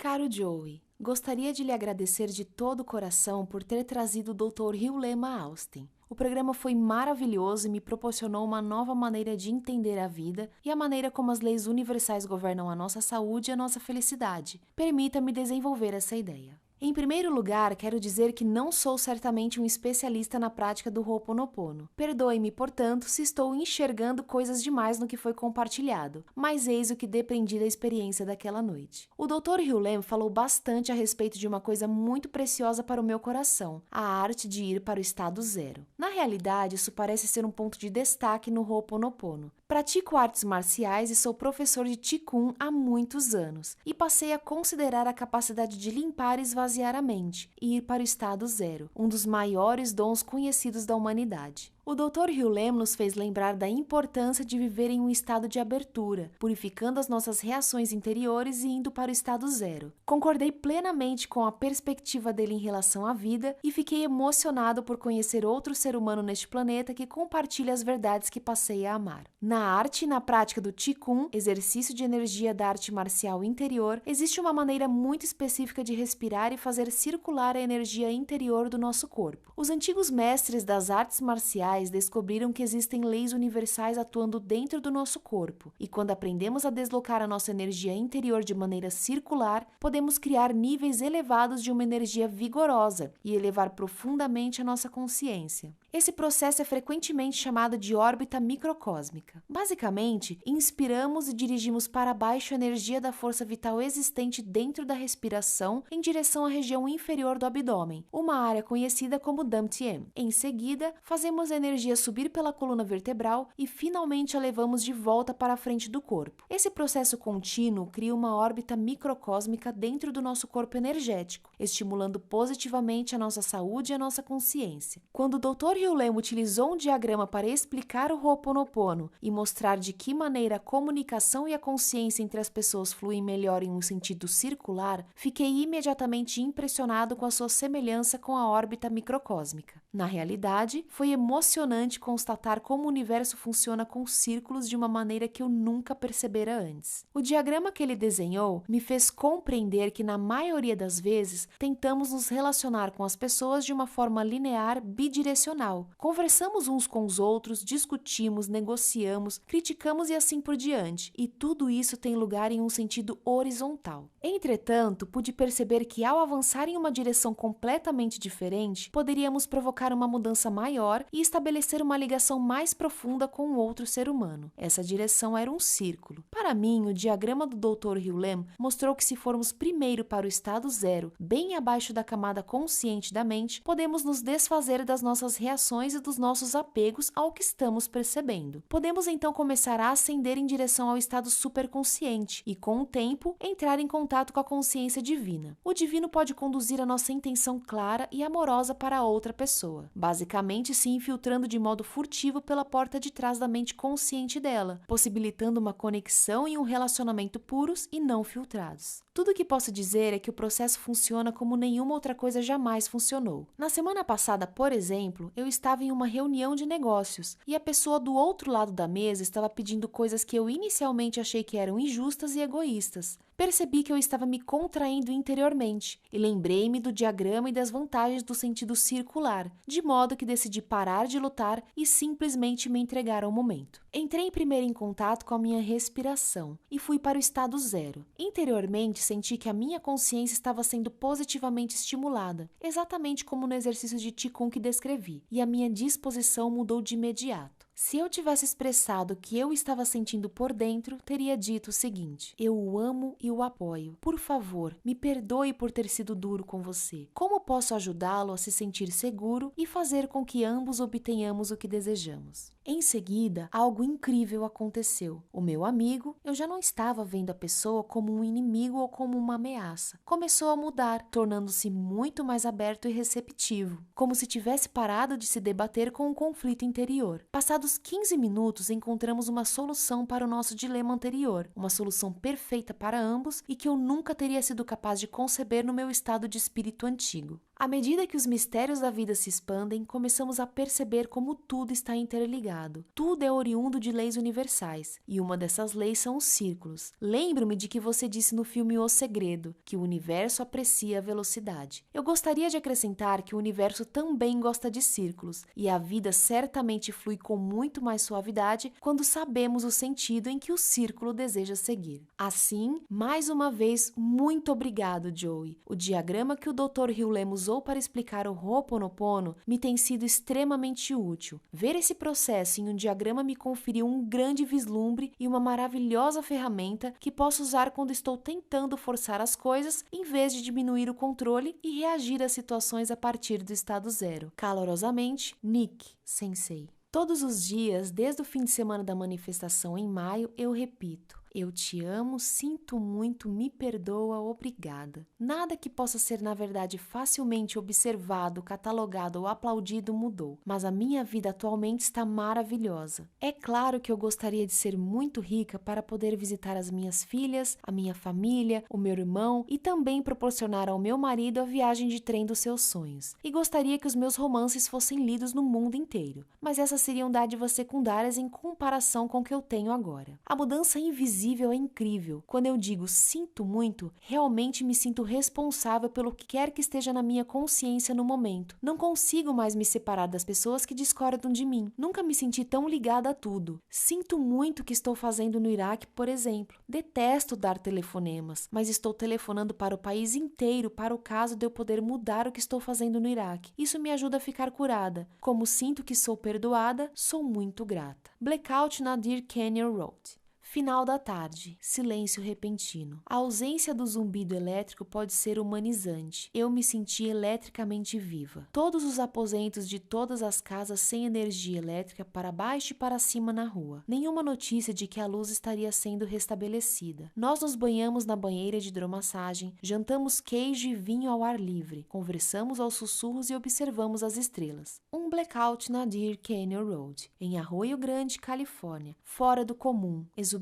Caro Joey, gostaria de lhe agradecer de todo o coração por ter trazido o Dr. Hugh Lema Austin. O programa foi maravilhoso e me proporcionou uma nova maneira de entender a vida e a maneira como as leis universais governam a nossa saúde e a nossa felicidade. Permita-me desenvolver essa ideia. Em primeiro lugar, quero dizer que não sou certamente um especialista na prática do Ho'oponopono. Perdoe-me, portanto, se estou enxergando coisas demais no que foi compartilhado, mas eis o que deprendi da experiência daquela noite. O Dr. Hugh Lem falou bastante a respeito de uma coisa muito preciosa para o meu coração, a arte de ir para o estado zero. Na realidade, isso parece ser um ponto de destaque no Ho'oponopono. Pratico artes marciais e sou professor de Qigong há muitos anos, e passei a considerar a capacidade de limpar e esvaziar a mente e ir para o estado zero, um dos maiores dons conhecidos da humanidade. O Dr. Hugh Lem nos fez lembrar da importância de viver em um estado de abertura, purificando as nossas reações interiores e indo para o estado zero. Concordei plenamente com a perspectiva dele em relação à vida e fiquei emocionado por conhecer outro ser humano neste planeta que compartilha as verdades que passei a amar. Na arte e na prática do Qigong, exercício de energia da arte marcial interior, existe uma maneira muito específica de respirar e fazer circular a energia interior do nosso corpo. Os antigos mestres das artes marciais descobriram que existem leis universais atuando dentro do nosso corpo, e quando aprendemos a deslocar a nossa energia interior de maneira circular, podemos criar níveis elevados de uma energia vigorosa e elevar profundamente a nossa consciência. Esse processo é frequentemente chamado de órbita microcósmica. Basicamente, inspiramos e dirigimos para baixo a energia da força vital existente dentro da respiração em direção à região inferior do abdômen, uma área conhecida como Dantian. Em seguida, fazemos a energia subir pela coluna vertebral e finalmente a levamos de volta para a frente do corpo. Esse processo contínuo cria uma órbita microcósmica dentro do nosso corpo energético, estimulando positivamente a nossa saúde e a nossa consciência. Quando o Dr. Hugh Lem utilizou um diagrama para explicar o Ho'oponopono e mostrar de que maneira a comunicação e a consciência entre as pessoas fluem melhor em um sentido circular, fiquei imediatamente impressionado com a sua semelhança com a órbita microcósmica. Na realidade, foi emocionante constatar como o universo funciona com círculos de uma maneira que eu nunca percebera antes. O diagrama que ele desenhou me fez compreender que, na maioria das vezes, tentamos nos relacionar com as pessoas de uma forma linear bidirecional. Conversamos uns com os outros, discutimos, negociamos, criticamos e assim por diante, e tudo isso tem lugar em um sentido horizontal. Entretanto, pude perceber que, ao avançar em uma direção completamente diferente, poderíamos provocar uma mudança maior e estabelecer uma ligação mais profunda com o outro ser humano. Essa direção era um círculo. Para mim, o diagrama do Dr. Hugh Lem mostrou que, se formos primeiro para o estado zero, bem abaixo da camada consciente da mente, podemos nos desfazer das nossas reações e dos nossos apegos ao que estamos percebendo. Podemos então começar a ascender em direção ao estado superconsciente e, com o tempo, entrar em contato com a consciência divina. O divino pode conduzir a nossa intenção clara e amorosa para outra pessoa, basicamente se infiltrando de modo furtivo pela porta de trás da mente consciente dela, possibilitando uma conexão e um relacionamento puros e não filtrados. Tudo o que posso dizer é que o processo funciona como nenhuma outra coisa jamais funcionou. Na semana passada, por exemplo, eu estava em uma reunião de negócios e a pessoa do outro lado da mesa estava pedindo coisas que eu inicialmente achei que eram injustas e egoístas. Percebi que eu estava me contraindo interiormente e lembrei-me do diagrama e das vantagens do sentido circular, de modo que decidi parar de lutar e simplesmente me entregar ao momento. Entrei primeiro em contato com a minha respiração e fui para o estado zero. Interiormente, senti que a minha consciência estava sendo positivamente estimulada, exatamente como no exercício de Qigong que descrevi, e a minha disposição mudou de imediato. Se eu tivesse expressado o que eu estava sentindo por dentro, teria dito o seguinte: eu o amo e o apoio. Por favor, me perdoe por ter sido duro com você. Como posso ajudá-lo a se sentir seguro e fazer com que ambos obtenhamos o que desejamos? Em seguida, algo incrível aconteceu. O meu amigo, eu já não estava vendo a pessoa como um inimigo ou como uma ameaça. Começou a mudar, tornando-se muito mais aberto e receptivo, como se tivesse parado de se debater com um conflito interior. Passados 15 minutos, encontramos uma solução para o nosso dilema anterior, uma solução perfeita para ambos e que eu nunca teria sido capaz de conceber no meu estado de espírito antigo. À medida que os mistérios da vida se expandem, começamos a perceber como tudo está interligado. Tudo é oriundo de leis universais, e uma dessas leis são os círculos. Lembro-me de que você disse no filme O Segredo, que o universo aprecia a velocidade. Eu gostaria de acrescentar que o universo também gosta de círculos, e a vida certamente flui com muito mais suavidade quando sabemos o sentido em que o círculo deseja seguir. Assim, mais uma vez, muito obrigado, Joey. O diagrama que o Dr. Hugh Lem usou para explicar o Ho'oponopono me tem sido extremamente útil. Ver esse processo em um diagrama me conferiu um grande vislumbre e uma maravilhosa ferramenta que posso usar quando estou tentando forçar as coisas em vez de diminuir o controle e reagir a situações a partir do estado zero. Calorosamente, Nick, Sensei. Todos os dias, desde o fim de semana da manifestação em maio, eu repito: eu te amo, sinto muito, me perdoa, obrigada. Nada que possa ser, na verdade, facilmente observado, catalogado ou aplaudido mudou, mas a minha vida atualmente está maravilhosa. É claro que eu gostaria de ser muito rica para poder visitar as minhas filhas, a minha família, o meu irmão e também proporcionar ao meu marido a viagem de trem dos seus sonhos. E gostaria que os meus romances fossem lidos no mundo inteiro, mas essas seriam dádivas secundárias em comparação com o que eu tenho agora. A mudança invisível é incrível. Quando eu digo sinto muito, realmente me sinto responsável pelo que quer que esteja na minha consciência no momento. Não consigo mais me separar das pessoas que discordam de mim. Nunca me senti tão ligada a tudo. Sinto muito o que estou fazendo no Iraque, por exemplo. Detesto dar telefonemas, mas estou telefonando para o país inteiro para o caso de eu poder mudar o que estou fazendo no Iraque. Isso me ajuda a ficar curada. Como sinto que sou perdoada, sou muito grata. Blackout na Deer Canyon Road. Final da tarde, silêncio repentino. A ausência do zumbido elétrico pode ser humanizante. Eu me senti eletricamente viva. Todos os aposentos de todas as casas sem energia elétrica para baixo e para cima na rua. Nenhuma notícia de que a luz estaria sendo restabelecida. Nós nos banhamos na banheira de hidromassagem, jantamos queijo e vinho ao ar livre, conversamos aos sussurros e observamos as estrelas. Um blackout na Deer Canyon Road, em Arroio Grande, Califórnia. Fora do comum, exuberante,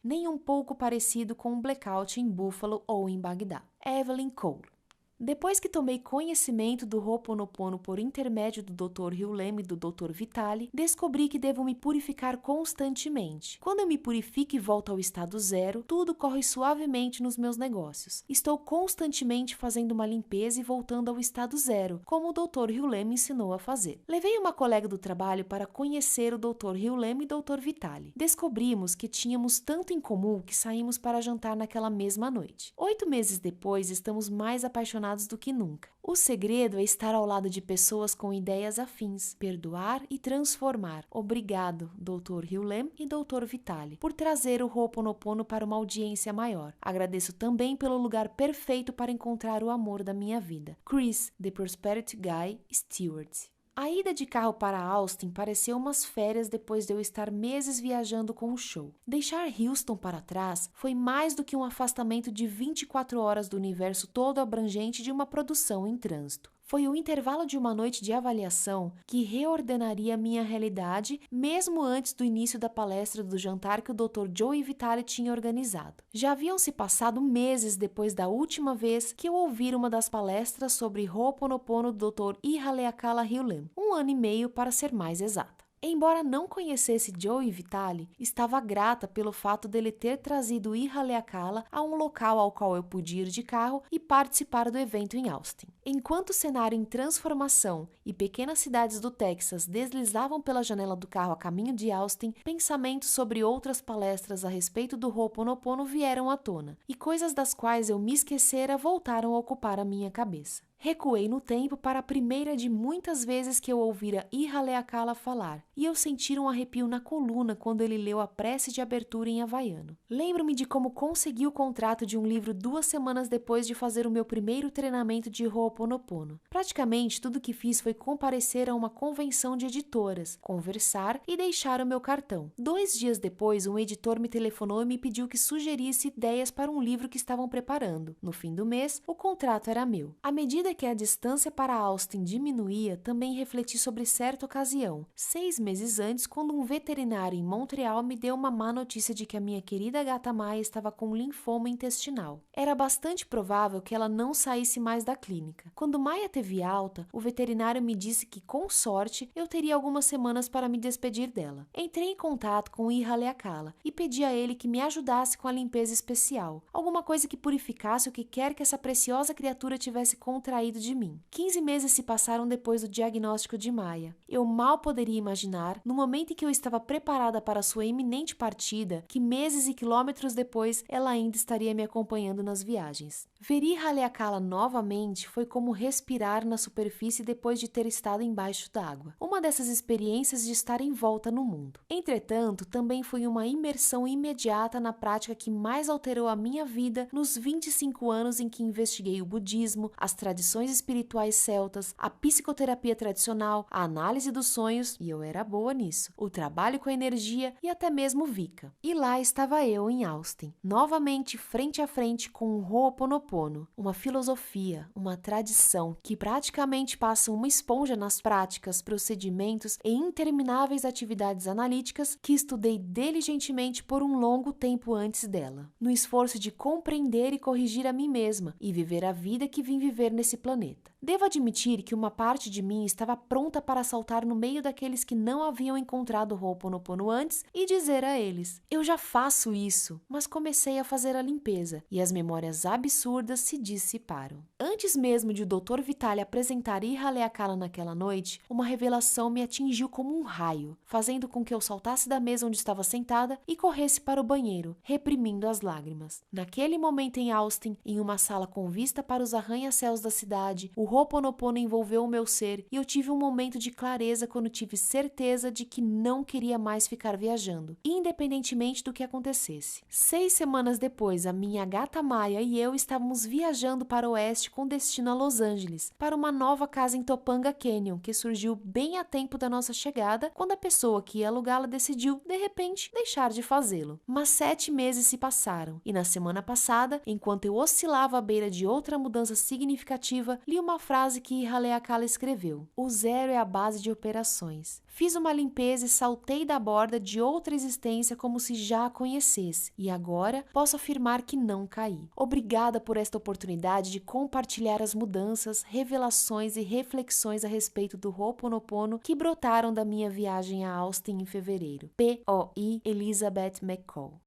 nem um pouco parecido com um blackout em Buffalo ou em Bagdá. Evelyn Cole. Depois que tomei conhecimento do Ho'oponopono por intermédio do Dr. Hugh Lem e do Dr. Vitale, descobri que devo me purificar constantemente. Quando eu me purifico e volto ao estado zero, tudo corre suavemente nos meus negócios. Estou constantemente fazendo uma limpeza e voltando ao estado zero, como o Dr. Hugh Lem me ensinou a fazer. Levei uma colega do trabalho para conhecer o Dr. Hugh Lem e Dr. Vitale. Descobrimos que tínhamos tanto em comum que saímos para jantar naquela mesma noite. 8 meses depois, estamos mais apaixonados do que nunca. O segredo é estar ao lado de pessoas com ideias afins, perdoar e transformar. Obrigado, Dr. Hugh Lem e Dr. Vitale, por trazer o Ho'oponopono para uma audiência maior. Agradeço também pelo lugar perfeito para encontrar o amor da minha vida. Chris, The Prosperity Guy, Stewart. A ida de carro para Austin pareceu umas férias depois de eu estar meses viajando com o show. Deixar Houston para trás foi mais do que um afastamento de 24 horas do universo todo abrangente de uma produção em trânsito. Foi o intervalo de uma noite de avaliação que reordenaria minha realidade mesmo antes do início da palestra do jantar que o Dr. Joey Vitale tinha organizado. Já haviam se passado meses depois da última vez que eu ouvira uma das palestras sobre Ho'oponopono do Dr. Ihaleakala Hugh Lem, 1 ano e meio para ser mais exata. Embora não conhecesse Joey Vitale, estava grata pelo fato dele ter trazido Ihaleakala a um local ao qual eu podia ir de carro e participar do evento em Austin. Enquanto o cenário em transformação e pequenas cidades do Texas deslizavam pela janela do carro a caminho de Austin, pensamentos sobre outras palestras a respeito do Ho'oponopono vieram à tona, e coisas das quais eu me esquecera voltaram a ocupar a minha cabeça. Recuei no tempo para a primeira de muitas vezes que eu ouvira Ihaleakala falar, e eu senti um arrepio na coluna quando ele leu a prece de abertura em havaiano. Lembro-me de como consegui o contrato de um livro 2 semanas depois de fazer o meu primeiro treinamento de Ho'oponopono. Praticamente tudo que fiz foi comparecer a uma convenção de editoras, conversar e deixar o meu cartão. 2 dias depois, um editor me telefonou e me pediu que sugerisse ideias para um livro que estavam preparando. No fim do mês, o contrato era meu. À medida medida que a distância para Austin diminuía, também refleti sobre certa ocasião, 6 meses antes, quando um veterinário em Montreal me deu uma má notícia de que a minha querida gata Maia estava com linfoma intestinal. Era bastante provável que ela não saísse mais da clínica. Quando Maia teve alta, o veterinário me disse que, com sorte, eu teria algumas semanas para me despedir dela. Entrei em contato com o Ihaleakala e pedi a ele que me ajudasse com a limpeza especial, alguma coisa que purificasse o que quer que essa preciosa criatura tivesse contraído de mim. 15 meses se passaram depois do diagnóstico de Maia. Eu mal poderia imaginar, no momento em que eu estava preparada para sua iminente partida, que meses e quilômetros depois ela ainda estaria me acompanhando nas viagens. Ver Ihaleakala novamente foi como respirar na superfície depois de ter estado embaixo d'água. Uma dessas experiências de estar em volta no mundo. Entretanto, também foi uma imersão imediata na prática que mais alterou a minha vida nos 25 anos em que investiguei o budismo, as tradições espirituais celtas, a psicoterapia tradicional, a análise dos sonhos, e eu era boa nisso, o trabalho com a energia e até mesmo Vika. E lá estava eu em Austin, novamente frente a frente com o Ho'oponopono, uma filosofia, uma tradição que praticamente passa uma esponja nas práticas, procedimentos e intermináveis atividades analíticas que estudei diligentemente por um longo tempo antes dela, no esforço de compreender e corrigir a mim mesma e viver a vida que vim viver nesse planeta. Devo admitir que uma parte de mim estava pronta para saltar no meio daqueles que não haviam encontrado o Ho'oponopono antes e dizer a eles: eu já faço isso, mas comecei a fazer a limpeza e as memórias absurdas se dissiparam. Antes mesmo de o Dr. Vitale apresentar Ihaleakala naquela noite, uma revelação me atingiu como um raio, fazendo com que eu saltasse da mesa onde estava sentada e corresse para o banheiro, reprimindo as lágrimas. Naquele momento em Austin, em uma sala com vista para os arranha-céus da cidade, o Ho'oponopono envolveu o meu ser e eu tive um momento de clareza quando tive certeza de que não queria mais ficar viajando, independentemente do que acontecesse. 6 semanas depois, a minha gata Maia e eu estávamos viajando para o oeste com destino a Los Angeles, para uma nova casa em Topanga Canyon, que surgiu bem a tempo da nossa chegada, quando a pessoa que ia alugá-la decidiu, de repente, deixar de fazê-lo. Mas 7 meses se passaram, e na semana passada, enquanto eu oscilava à beira de outra mudança significativa, li uma frase que Ihaleakala escreveu: o zero é a base de operações. Fiz uma limpeza e saltei da borda de outra existência como se já a conhecesse, e agora posso afirmar que não caí. Obrigada por esta oportunidade de compartilhar as mudanças, revelações e reflexões a respeito do Ho'oponopono que brotaram da minha viagem a Austin em fevereiro. P.O.I. Elizabeth McCall.